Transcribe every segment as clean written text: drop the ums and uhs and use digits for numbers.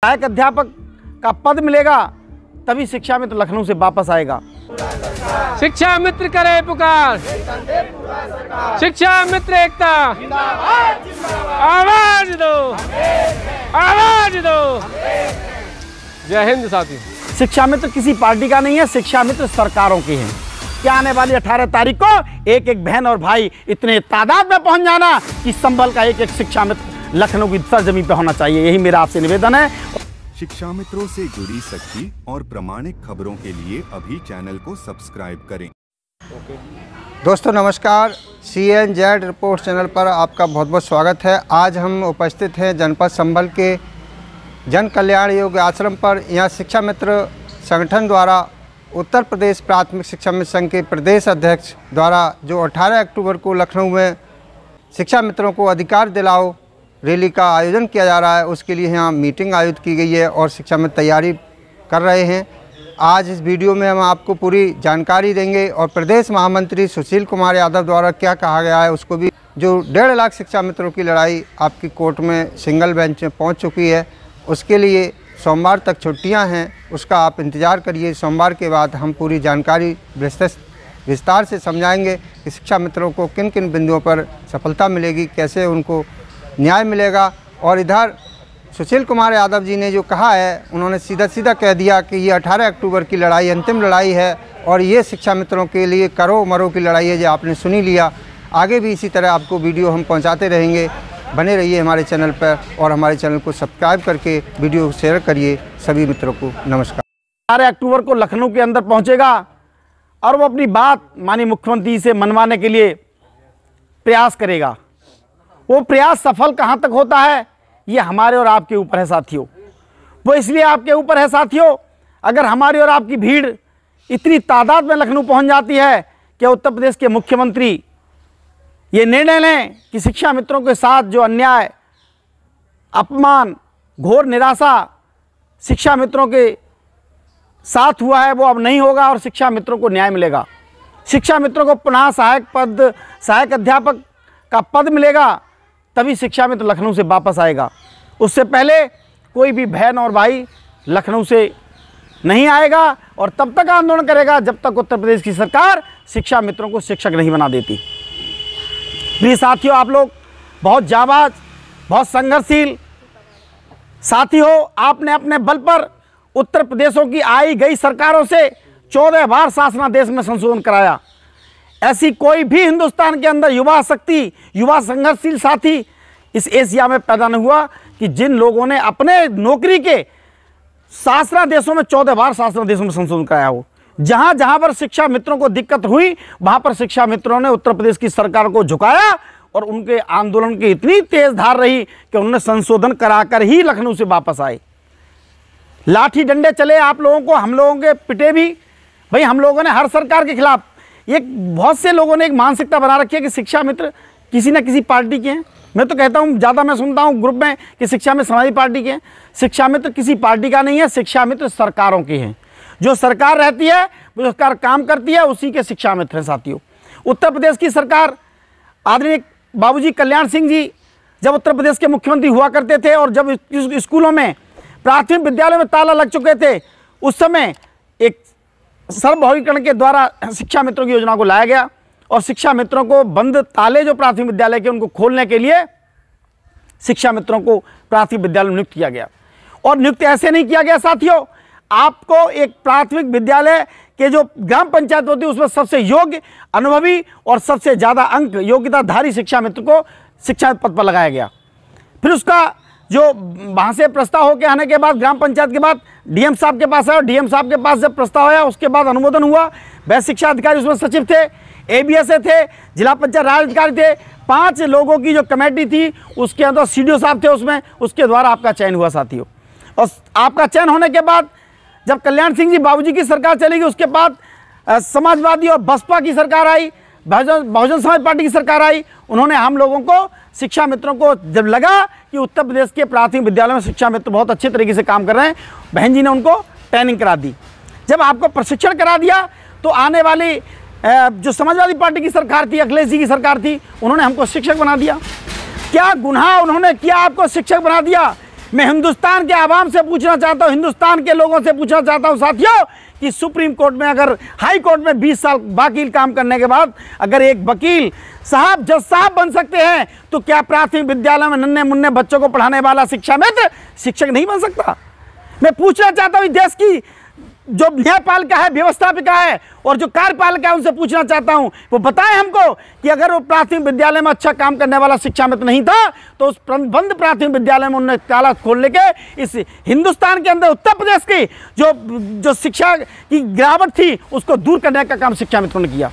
सहायक अध्यापक का पद मिलेगा तभी शिक्षा मित्र लखनऊ से वापस आएगा। शिक्षा मित्र करे पुकार, शिक्षा मित्र एकता, आवाज दो, आवाज दो। जय हिंद साथी। शिक्षा मित्र किसी पार्टी का नहीं है, शिक्षा मित्र सरकारों के हैं। क्या आने वाली 18 तारीख को एक एक बहन और भाई इतने तादाद में पहुंच जाना कि संभल का एक एक शिक्षा मित्र लखनऊ की सरजमीन पे होना चाहिए। यही मेरा आपसे निवेदन है। शिक्षा मित्रों से जुड़ी सच्ची और प्रामाणिक खबरों के लिए अभी चैनल को सब्सक्राइब करें। दोस्तों नमस्कार, CNZ रिपोर्ट चैनल पर आपका बहुत बहुत स्वागत है। आज हम उपस्थित हैं जनपद संभल के जन कल्याण योग आश्रम पर। यहाँ शिक्षा मित्र संगठन द्वारा उत्तर प्रदेश प्राथमिक शिक्षा मित्र संघ के प्रदेश अध्यक्ष द्वारा जो 18 अक्टूबर को लखनऊ में शिक्षा मित्रों को अधिकार दिलाओ रैली का आयोजन किया जा रहा है, उसके लिए यहाँ मीटिंग आयोजित की गई है और शिक्षा मित्र तैयारी कर रहे हैं। आज इस वीडियो में हम आपको पूरी जानकारी देंगे और प्रदेश महामंत्री सुशील कुमार यादव द्वारा क्या कहा गया है उसको भी। जो 1.5 लाख शिक्षा मित्रों की लड़ाई आपकी कोर्ट में सिंगल बेंच में पहुँच चुकी है, उसके लिए सोमवार तक छुट्टियां हैं, उसका आप इंतज़ार करिए। सोमवार के बाद हम पूरी जानकारी विस्तार से समझाएंगे कि शिक्षा मित्रों को किन किन बिंदुओं पर सफलता मिलेगी, कैसे उनको न्याय मिलेगा। और इधर सुशील कुमार यादव जी ने जो कहा है, उन्होंने सीधा कह दिया कि ये 18 अक्टूबर की लड़ाई अंतिम लड़ाई है और ये शिक्षा मित्रों के लिए करो मरो की लड़ाई है, जो आपने सुनी लिया। आगे भी इसी तरह आपको वीडियो हम पहुँचाते रहेंगे। बने रहिए हमारे चैनल पर और हमारे चैनल को सब्सक्राइब करके वीडियो शेयर करिए सभी मित्रों को। नमस्कार। 18 अक्टूबर को लखनऊ के अंदर पहुंचेगा और वो अपनी बात माननीय मुख्यमंत्री से मनवाने के लिए प्रयास करेगा। वो प्रयास सफल कहां तक होता है ये हमारे और आपके ऊपर है साथियों। वो इसलिए आपके ऊपर है साथियों, अगर हमारी और आपकी भीड़ इतनी तादाद में लखनऊ पहुंच जाती है कि उत्तर प्रदेश के मुख्यमंत्री ये निर्णय लें कि शिक्षा मित्रों के साथ जो अन्याय, अपमान, घोर निराशा शिक्षा मित्रों के साथ हुआ है वो अब नहीं होगा और शिक्षा मित्रों को न्याय मिलेगा। शिक्षा मित्रों को पुनः सहायक अध्यापक का पद मिलेगा तभी शिक्षा मित्र लखनऊ से वापस आएगा। उससे पहले कोई भी बहन और भाई लखनऊ से नहीं आएगा और तब तक आंदोलन करेगा जब तक उत्तर प्रदेश की सरकार शिक्षा मित्रों को शिक्षक नहीं बना देती। प्रिय साथियों, आप लोग बहुत जाबाज, बहुत संघर्षशील साथी हो। आपने अपने बल पर उत्तर प्रदेशों की आई गई सरकारों से 14 बार शासनादेश में संशोधन कराया। ऐसी कोई भी हिंदुस्तान के अंदर युवा शक्ति, युवा संघर्षशील साथी इस एशिया में पैदा नहीं हुआ कि जिन लोगों ने अपने नौकरी के शासनादेशों में 14 बार शासनादेशों में संशोधन कराया हो। जहां जहां पर शिक्षा मित्रों को दिक्कत हुई वहां पर शिक्षा मित्रों ने उत्तर प्रदेश की सरकार को झुकाया और उनके आंदोलन की इतनी तेज धार रही कि उन्होंने संशोधन कराकर ही लखनऊ से वापस आए। लाठी डंडे चले आप लोगों को, हम लोगों के पिटे भी। भाई हम लोगों ने हर सरकार के खिलाफ, ये बहुत से लोगों ने एक मानसिकता बना रखी है कि शिक्षा मित्र किसी न किसी पार्टी के हैं। मैं तो कहता हूँ, ज़्यादा मैं सुनता हूँ ग्रुप में कि शिक्षा मित्र समाजवादी पार्टी के हैं। शिक्षा मित्र किसी पार्टी का नहीं है, शिक्षा मित्र सरकारों के हैं। जो सरकार रहती है, जो सरकार काम करती है, उसी के शिक्षा मित्र हैं साथियों। उत्तर प्रदेश की सरकार, आदरणीय बाबूजी कल्याण सिंह जी जब उत्तर प्रदेश के मुख्यमंत्री हुआ करते थे और जब स्कूलों में, प्राथमिक विद्यालयों में ताला लग चुके थे, उस समय एक सर्वभौमिकरण के द्वारा शिक्षा मित्रों की योजना को लाया गया और शिक्षा मित्रों को बंद ताले जो प्राथमिक विद्यालय के उनको खोलने के लिए शिक्षा मित्रों को प्राथमिक विद्यालय में नियुक्त किया गया। और नियुक्त ऐसे नहीं किया गया साथियों, आपको एक प्राथमिक विद्यालय के जो ग्राम पंचायत होती है उसमें सबसे योग्य, अनुभवी और सबसे ज़्यादा अंक योग्यताधारी शिक्षा मित्र को शिक्षा पद पर लगाया गया। फिर उसका जो वहाँ से प्रस्ताव होकर आने के बाद ग्राम पंचायत के बाद डीएम साहब के पास आया। डीएम साहब के पास जब प्रस्ताव आया उसके बाद अनुमोदन हुआ। वह शिक्षा अधिकारी उसमें सचिव थे, एबीएसए थे, जिला पंचायत राज अधिकारी थे। 5 लोगों की जो कमेटी थी उसके अंदर सीडीओ साहब थे उसमें, उसके द्वारा आपका चयन हुआ साथियों। और आपका चयन होने के बाद जब कल्याण सिंह जी बाबूजी की सरकार चलेगी, उसके बाद समाजवादी और बसपा की सरकार आई, बहुजन समाज पार्टी की सरकार आई। उन्होंने हम लोगों को, शिक्षा मित्रों को जब लगा कि उत्तर प्रदेश के प्राथमिक विद्यालयों में शिक्षा मित्र बहुत अच्छे तरीके से काम कर रहे हैं, बहन जी ने उनको ट्रेनिंग करा दी। जब आपको प्रशिक्षण करा दिया तो आने वाली जो समाजवादी पार्टी की सरकार थी, अखिलेश जी की सरकार थी, उन्होंने हमको शिक्षक बना दिया। क्या गुनाह उन्होंने किया, आपको शिक्षक बना दिया। मैं हिंदुस्तान के आवाम से पूछना चाहता हूं, हिंदुस्तान के लोगों से पूछना चाहता हूं साथियों, कि सुप्रीम कोर्ट में अगर हाई कोर्ट में 20 साल वकील काम करने के बाद अगर एक वकील साहब जज साहब बन सकते हैं, तो क्या प्राथमिक विद्यालय में नन्हे मुन्ने बच्चों को पढ़ाने वाला शिक्षा मित्र शिक्षक नहीं बन सकता? मैं पूछना चाहता हूं देश की जो न्यायपालिका है, व्यवस्थापिका है और जो कार्यपालिका है, उनसे पूछना चाहता हूं, वो बताएं हमको कि अगर वो प्राथमिक विद्यालय में अच्छा काम करने वाला शिक्षा मित्र नहीं था, तो उस बंद प्राथमिक विद्यालय में उन्होंने ताला खोलने के इस हिंदुस्तान के अंदर उत्तर प्रदेश की जो शिक्षा की गिरावट थी, उसको दूर करने का काम शिक्षा मित्रों ने किया।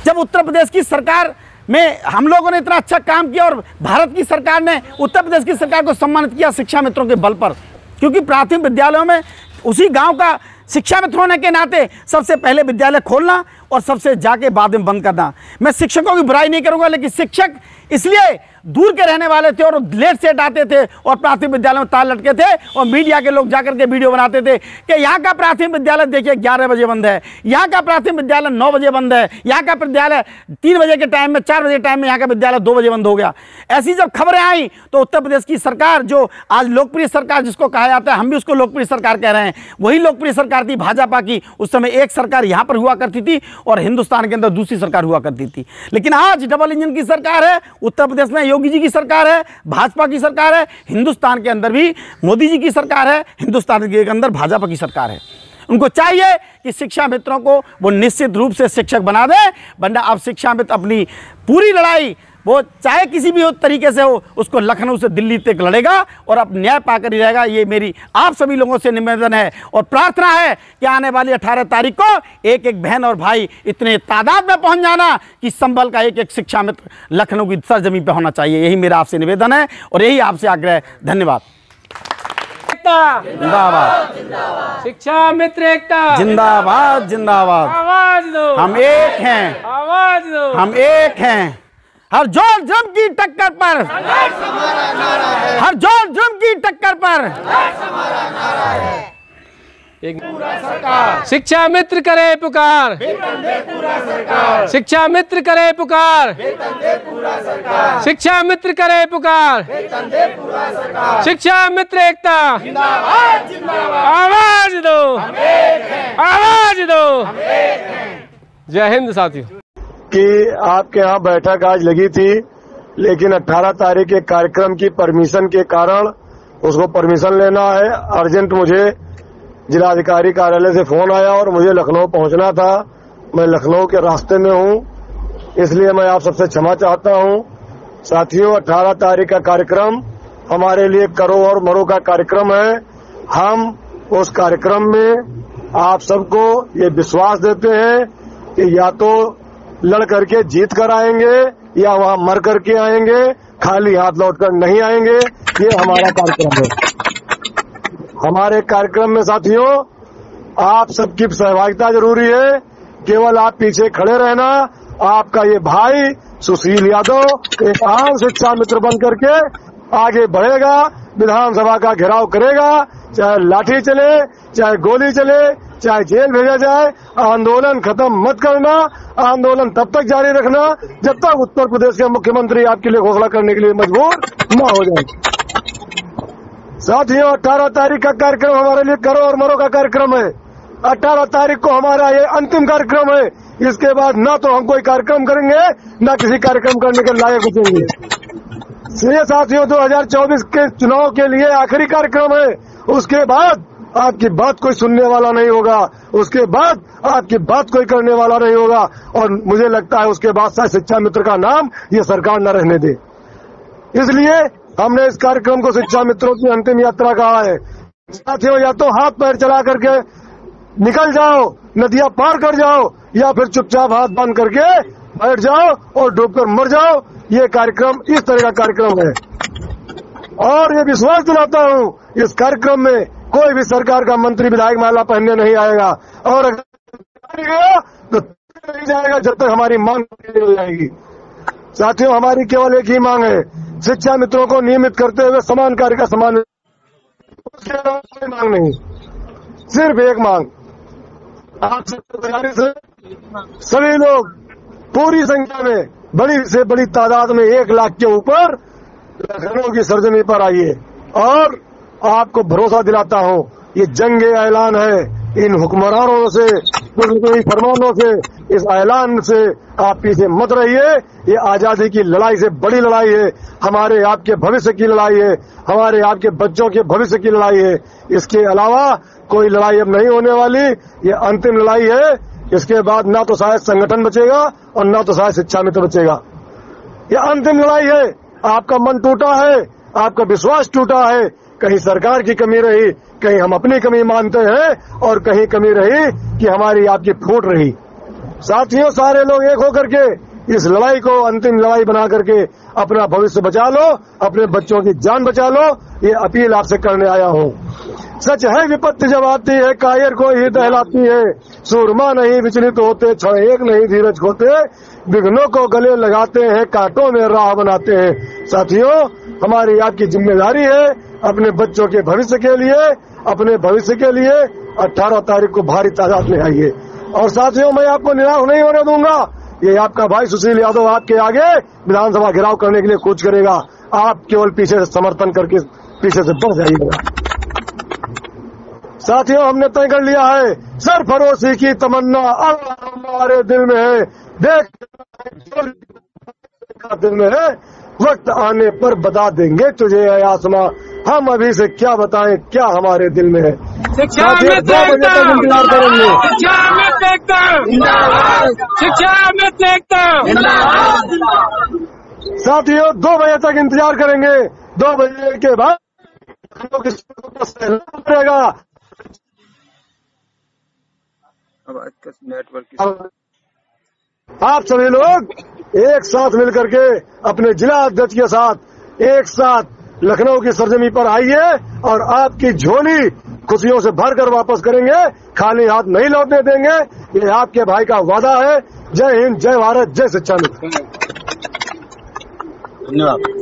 जब उत्तर प्रदेश की सरकार में हम लोगों ने इतना अच्छा काम किया और भारत की सरकार ने उत्तर प्रदेश की सरकार को सम्मानित किया शिक्षा मित्रों के बल पर, क्योंकि प्राथमिक विद्यालयों में उसी गांव का शिक्षा मित्र होने के नाते सबसे पहले विद्यालय खोलना और सबसे जाके बाद में बंद करना। मैं शिक्षकों की बुराई नहीं करूंगा, लेकिन शिक्षक इसलिए दूर के रहने वाले थे और लेट सेट आते थे और प्राथमिक विद्यालय में तार लटके थे और मीडिया के लोग जाकर के वीडियो बनाते थे कि यहाँ का प्राथमिक विद्यालय देखिए 11 बजे बंद है, यहाँ का प्राथमिक विद्यालय 9 बजे बंद है, यहाँ का विद्यालय 3 बजे के टाइम में 4 बजे टाइम में यहाँ का विद्यालय 2 बजे बंद हो गया। ऐसी जब खबरें आई तो उत्तर प्रदेश की सरकार, जो आज लोकप्रिय सरकार जिसको कहा जाता है, हम भी उसको लोकप्रिय सरकार कह रहे हैं, वही लोकप्रिय सरकार थी भाजपा की। उस समय एक सरकार यहाँ पर हुआ करती थी और हिंदुस्तान के अंदर दूसरी सरकार हुआ करती थी। लेकिन आज डबल इंजन की सरकार है, उत्तर प्रदेश में योगी जी की सरकार है, भाजपा की सरकार है, हिंदुस्तान के अंदर भी मोदी जी की सरकार है, हिंदुस्तान के अंदर भाजपा की सरकार है। उनको चाहिए कि शिक्षा मित्रों को वो निश्चित रूप से शिक्षक बना दे, वरना अब शिक्षा मित्र अपनी पूरी लड़ाई वो चाहे किसी भी तरीके से हो, उसको लखनऊ से दिल्ली तक लड़ेगा और अब न्याय पाकर ही रहेगा। ये मेरी आप सभी लोगों से निवेदन है और प्रार्थना है कि आने वाली 18 तारीख को एक एक बहन और भाई इतने तादाद में पहुंच जाना कि संभल का एक एक शिक्षा मित्र लखनऊ की सरजमीन पर होना चाहिए। यही मेरा आपसे निवेदन है और यही आपसे आग्रह है। धन्यवाद। जिंदाबाद, शिक्षा मित्र एकता जिंदाबाद, जिंदाबाद। आवाज दो, हम एक हैं, आवाज दो, हम एक हैं। हर जोर जुर्म की टक्कर पर, हर जोर जुर्म की टक्कर पर एक शिक्षा मित्र करे पुकार, शिक्षा मित्र करे पुकार, शिक्षा मित्र करे पुकार, शिक्षा मित्र एकता आवाज दो, आवाज दो। जय हिंद साथियों। कि आपके यहाँ बैठक आज लगी थी, लेकिन 18 तारीख के कार्यक्रम की परमिशन के कारण उसको परमिशन लेना है। अर्जेंट मुझे जिलाधिकारी कार्यालय से फोन आया और मुझे लखनऊ पहुंचना था। मैं लखनऊ के रास्ते में हूं, इसलिए मैं आप सबसे क्षमा चाहता हूं। साथियों, 18 तारीख का कार्यक्रम हमारे लिए करो और मरो का कार्यक्रम है। हम उस कार्यक्रम में आप सबको ये विश्वास देते हैं कि या तो लड़ करके जीत कर आएंगे या वहां मर करके आएंगे, खाली हाथ लौट कर नहीं आएंगे। ये हमारा कार्यक्रम है। हमारे कार्यक्रम में साथियों आप सबकी सहभागिता जरूरी है। केवल आप पीछे खड़े रहना। आपका ये भाई सुशील यादव एक आम शिक्षा मित्र बन करके आगे बढ़ेगा, विधानसभा का घेराव करेगा, चाहे लाठी चले, चाहे गोली चले, चाहे जेल भेजा जाए। आंदोलन खत्म मत करना। आंदोलन तब तक जारी रखना जब तक उत्तर प्रदेश के मुख्यमंत्री आपके लिए घोषणा करने के लिए मजबूर न हो जाए। साथियों, 18 तारीख का कार्यक्रम हमारे लिए करो और मरो का कार्यक्रम है। 18 तारीख को हमारा ये अंतिम कार्यक्रम है। इसके बाद न तो हम कोई कार्यक्रम करेंगे, न किसी कार्यक्रम करने के लायक बचेंगे। ये साथियों 2024 के चुनाव के लिए आखिरी कार्यक्रम है। उसके बाद आपकी बात कोई सुनने वाला नहीं होगा, उसके बाद आपकी बात कोई करने वाला नहीं होगा। और मुझे लगता है उसके बाद शायद शिक्षा मित्र का नाम ये सरकार न रहने दे। इसलिए हमने इस कार्यक्रम को शिक्षा मित्रों की अंतिम यात्रा कहा है। साथियों, या तो हाथ पैर चला करके निकल जाओ, नदियां पार कर जाओ, या फिर चुपचाप हाथ बांध करके बैठ जाओ और डूबकर मर जाओ। ये कार्यक्रम इस तरह का कार्यक्रम है और ये विश्वास दिलाता हूँ इस कार्यक्रम में कोई भी सरकार का मंत्री विधायक माला पहनने नहीं आएगा और अगर गया तो नहीं जाएगा जब तक हमारी मांग नहीं हो जाएगी। साथियों, हमारी केवल एक ही मांग है, शिक्षा मित्रों को नियमित करते हुए समान कार्य का समान, उसके अलावा कोई मांग नहीं, सिर्फ एक मांग। आप तैयारी से सभी लोग पूरी संख्या में, बड़ी से बड़ी तादाद में 1 लाख के ऊपर लखनऊ की सरजमी पर आइए और आपको भरोसा दिलाता हूं, ये जंग ऐलान है। इन हुक्मरानों से, कोई फरमानों से, इस ऐलान से आप पीछे मत रहिए। ये आजादी की लड़ाई से बड़ी लड़ाई है, हमारे आपके भविष्य की लड़ाई है, हमारे आपके बच्चों के भविष्य की लड़ाई है। इसके अलावा कोई लड़ाई अब नहीं होने वाली, ये अंतिम लड़ाई है। इसके बाद ना तो शायद संगठन बचेगा और ना तो शायद शिक्षा मित्र बचेगा। ये अंतिम लड़ाई है। आपका मन टूटा है, आपका विश्वास टूटा है, कहीं सरकार की कमी रही, कहीं हम अपनी कमी मानते हैं और कहीं कमी रही कि हमारी आपकी फूट रही। साथियों, सारे लोग एक होकर के इस लड़ाई को अंतिम लड़ाई बना करके अपना भविष्य बचा लो, अपने बच्चों की जान बचा लो, ये अपील आपसे करने आया हूँ। सच है विपत्ति जब आती है कायर को ही दहलाती है, सूरमा नहीं विचलित होते, क्षण एक नहीं धीरज खोते, विघ्नों को गले लगाते हैं, कांटों में राह बनाते हैं। साथियों, हमारी आपकी जिम्मेदारी है अपने बच्चों के भविष्य के लिए, अपने भविष्य के लिए 18 तारीख को भारी तादाद में आइए। और साथियों, मैं आपको निराश नहीं होने दूंगा। ये आपका भाई सुशील यादव आपके आगे विधानसभा घेराव करने के लिए कूच करेगा। आप केवल पीछे से समर्थन करके पीछे से बढ़ जाइएगा। साथियों, हमने तय कर लिया है, सरफरोशी की तमन्ना अब हमारे दिल में है। देख दिल में है, वक्त आने पर बता देंगे तुझे ऐ आसमां, हम अभी से क्या बताएं क्या हमारे दिल में है। शिक्षा साथियों, में 2 बजे तक इंतजार करेंगे। शिक्षा में साथियों, 2 बजे तक इंतजार करेंगे। 2 बजे के बाद हम लोग करेगा। आप सभी लोग एक साथ मिलकर के अपने जिला अध्यक्ष के साथ एक साथ लखनऊ की सरजमी पर आइए और आपकी झोली खुशियों से भरकर वापस करेंगे, खाली हाथ नहीं लौटने देंगे। ये आपके भाई का वादा है। जय हिंद, जय भारत, जय शिक्षा मित्र। धन्यवाद।